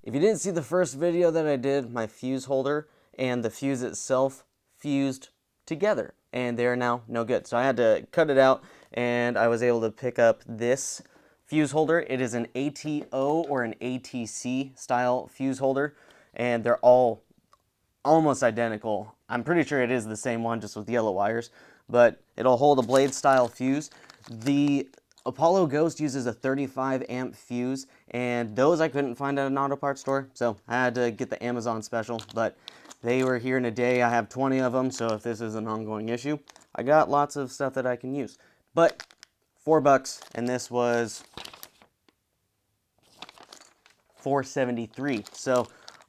If you didn't see the first video that I did, my fuse holder and the fuse itself fused together, and they are now no good. So I had to cut it out, and I was able to pick up this fuse holder. It is an ATO or an ATC style fuse holder, and they're all almost identical. I'm pretty sure it is the same one, just with yellow wires, but it'll hold a blade style fuse. The Apollo Ghost uses a 35 amp fuse, and those I couldn't find at an auto parts store, so I had to get the Amazon special, but they were here in a day. I have 20 of them, so if this is an ongoing issue, I got lots of stuff that I can use. But $4, and this was $4.73. So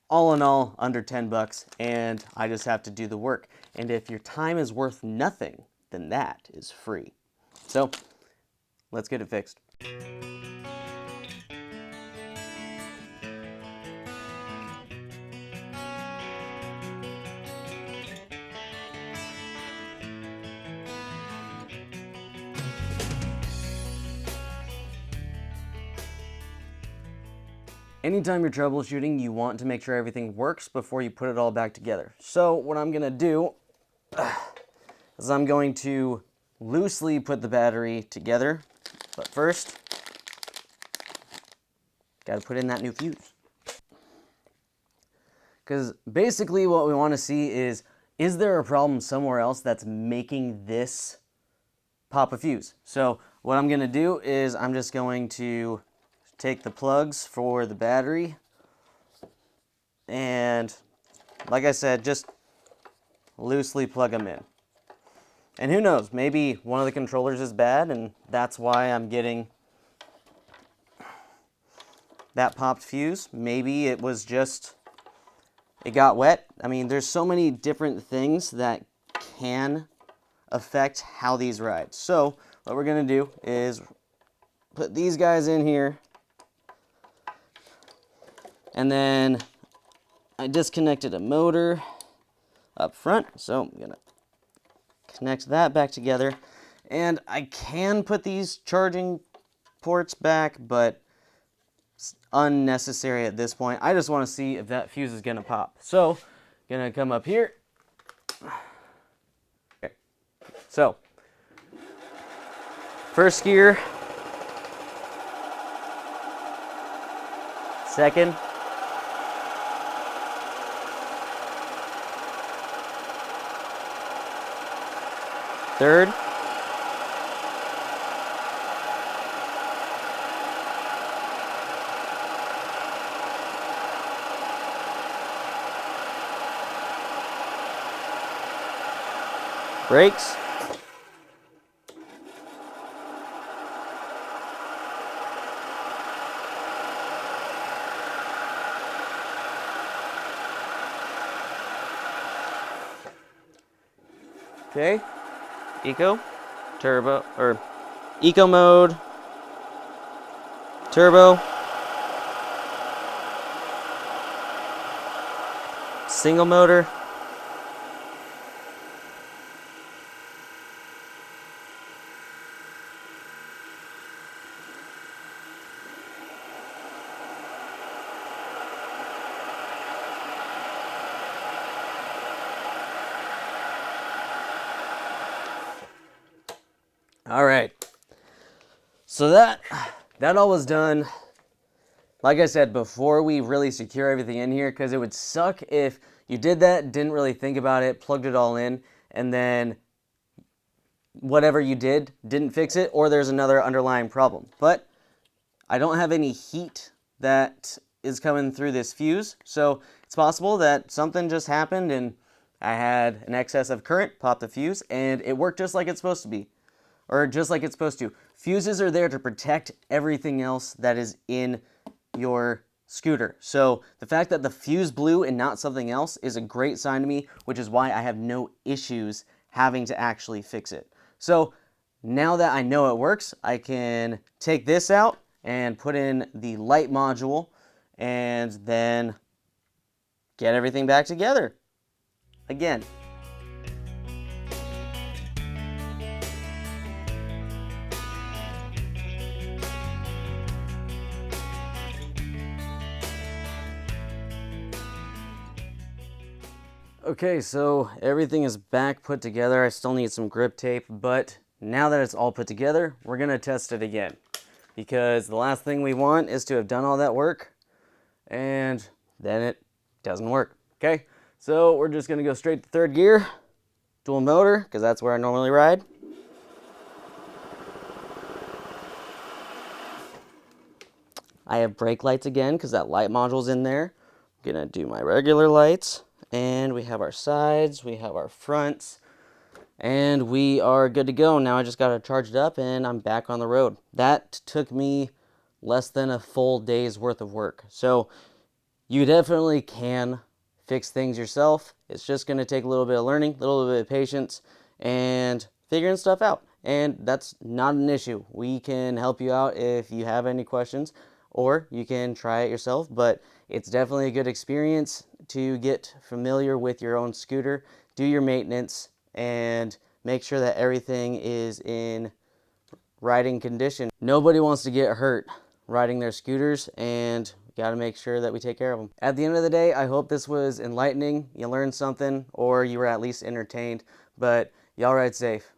all in all, under $10, and I just have to do the work. And if your time is worth nothing, then that is free. So let's get it fixed. Anytime you're troubleshooting, you want to make sure everything works before you put it all back together. So what I'm going to do is I'm going to loosely put the battery together, but first, got to put in that new fuse. Because basically what we want to see is there a problem somewhere else that's making this pop a fuse? So what I'm going to do is I'm just going to take the plugs for the battery, and like I said, just loosely plug them in. And who knows, maybe one of the controllers is bad, and that's why I'm getting that popped fuse. Maybe it was just, it got wet. I mean, there's so many different things that can affect how these ride. So what we're gonna do is put these guys in here, and then I disconnected a motor up front, so I'm gonna connect that back together. And I can put these charging ports back, but it's unnecessary at this point. I just want to see if that fuse is gonna pop. So, gonna come up here. Okay. So, first gear, second, third, brakes, okay, eco, turbo, or eco mode, turbo, single motor, all right. So that all was done, like I said, before we really secure everything in here, because it would suck if you did that, didn't really think about it, plugged it all in, and then whatever you did didn't fix it, or there's another underlying problem. But I don't have any heat that is coming through this fuse, so it's possible that something just happened and I had an excess of current, popped the fuse, and it worked just like it's supposed to be. Or just like it's supposed to. Fuses are there to protect everything else that is in your scooter. So the fact that the fuse blew and not something else is a great sign to me, which is why I have no issues having to actually fix it. So now that I know it works, I can take this out and put in the light module and then get everything back together again. Okay, so everything is back put together. I still need some grip tape, but now that it's all put together, we're gonna test it again. Because the last thing we want is to have done all that work and then it doesn't work. Okay, so we're just gonna go straight to third gear, dual motor, because that's where I normally ride. I have brake lights again because that light module's in there. I'm gonna do my regular lights, and we have our sides, we have our fronts, and we are good to go. Now I just got it charged up and I'm back on the road. That took me less than a full day's worth of work. So you definitely can fix things yourself. It's just going to take a little bit of learning, a little bit of patience, and figuring stuff out. And that's not an issue. We can help you out if you have any questions, or you can try it yourself. But it's definitely a good experience to get familiar with your own scooter, do your maintenance, and make sure that everything is in riding condition. Nobody wants to get hurt riding their scooters, and got to make sure that we take care of them. At the end of the day, I hope this was enlightening. You learned something, or you were at least entertained, but y'all ride safe.